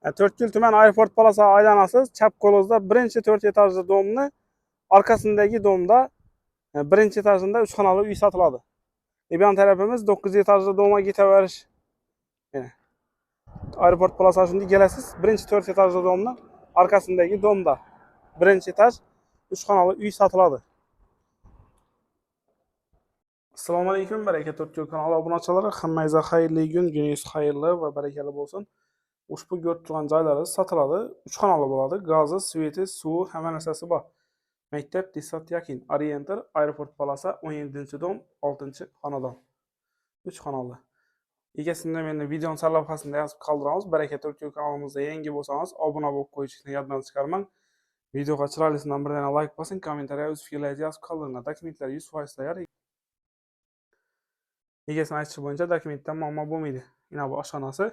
To'rtko'l tuman aeroport polosiga aylanasiz. Chap qo'lingizda birinchi 4 etajli domni, orqasindagi domda birinchi etajında 3 xonali uy sotiladi. Yon tarafimiz 9 etajli domga ketaverish. Aeroport polosiga shunday kelasiz. Birinchi 4 etajli domni, orqasindagi domda birinchi etaj 3 xonali uy sotiladi. Assalomu alaykum, baraka To'rtko'l kanali obunachilari. Hammangizga xayrli kun, kuningiz xayrli va barakali bo'lsin. Ushbu ko'rib turgan joylari sotiladi. 3 xonali bo'ladi. Gazi, sveti, suvi, hamma narsasi bor. Maktab Desat Yakin, Oriental, Aeroport polosi 17-dom, 6-xonadon. 3 xonali. Egasining meni video sarlavhasida yozib qoldiramiz. Baraka To'rtko'l kanalimizga yangi bo'lsangiz, obuna bo'lib qo'yishni yoddan chiqarmang. Videoga chiroylisidan bir dona like bosing, kommentariya o'z fikrlaringizni yozib qoldiring. Dokumentlar 100% tayyor. Egasini aytishi bo'yicha dokumentdan muammo bo'lmaydi. Mana bu oshxonasi.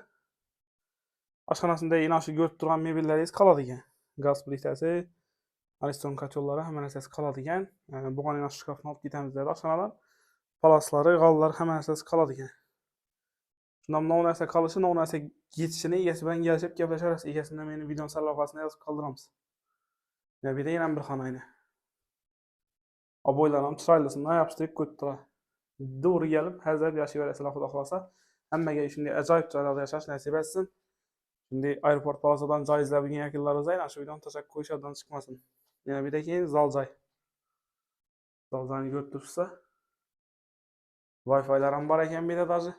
Oshxonasida yana shu ko'rib turgan mebellaringiz qoladi ekan. Gaz plitasi, ariston kotyullari hamma narsasi qoladi ekan. Bugun yana shkafni olib ketamiz dedi oshxonadan. Palaslari, g'ollar hamma narsasi qoladi ekan. Shundan bu narsa qolishi, bu narsa ketishini egasi bilan kelishib gaplasharasiz. Egasining meni video sarlavhasida yozib qoldiramiz. Yana bir yana bir xona ina. Oboylar ham chiroylisini yopishtirib qo'yib turadi. Doğru gelip hazır yaşayıverasizlar xudo xolasa. Hammaga shunday ajoyib joylarda yashash nasib etsin. Şimdi aeroport polosidan joy izlab yurgan yakunlaringiz aynan shu videoni tashlab qo'yishdan chiqmasin. Yana bir keyin zal joy. Zal joyni ko'rib turibsiz. Wi-Fi'lar ham bor ekan bu yerda даже.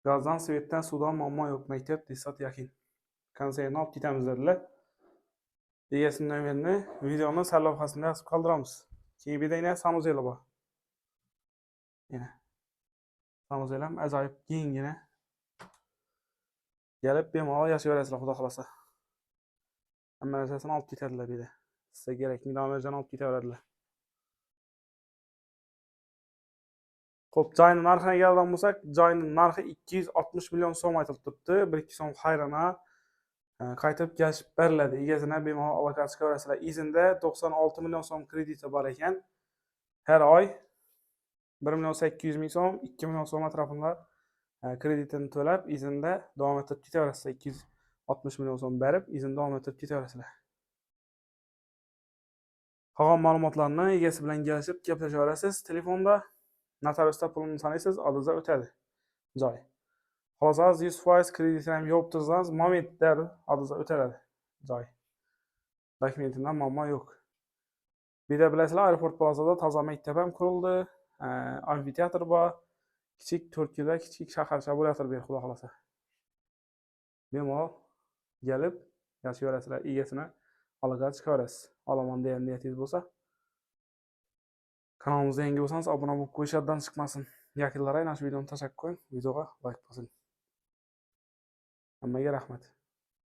Gazdan, svetdan, suvdan muammo yo'q. Maktab Desat Yakin. Konsertni olib ketamiz dedilar. Egasining nomerini videoni sarlavhasida yozib qoldiramiz. Keyin bir yana sanuzeli bor. Yine. Sanuzel ham ajoyib kengina. Gelib bemalol yashayverasizlar xudo xolasa. Hamma narsasini olib ketadilar bu yerda. Sizga kerak minomlarni olib ketaveradilar. Xo'p, joyning narxiga keladigan bo'lsak, joyning narxi 260 million so'm aytilib turibdi. 1-2 so'm xayrana qaytib kelishib beriladi. Egasini bemalol aloqaga chiqaverasizlar. Izinda 96 million so'm krediti bor ekan. Har oy 1 million 800 ming so'm, 2 million so'm atrofida kreditini to'lab, izinda davom ettirib ketaverasizlar. 260 million so'm berib, izinda davom ettirib ketaverasizlar. Qolgan ma'lumotlarni egasi bilan kelishib gaplashaverasiz. Telefonda notariusda pulni sanaysiz, oldingizga o'tadi. Joy. Xohlasangiz 100% kreditini ham yopib tursangiz, momentda oldingizga o'tadi. Joy. Dokumentidan muammo yo'q. Bu yerda bilasizlar, aeroport polosida toza maktab ham qurildi. Amfiteatr bor. Kichik To'rtko'lda kichik shaharcha bo'layotir bu xudo xolasa. Bemalol kelib yashayverasizlar. Egasini aloqaga chiqaverasiz. Olaman degan niyatingiz bo'lsa, kanalimizga yangi bo'lsangiz, obuna bo'lib qo'yishdan chiqmasin. Yakunlari aynan shu videoni tashlab qo'ying. Videoga like bosing. Hammaga rahmat.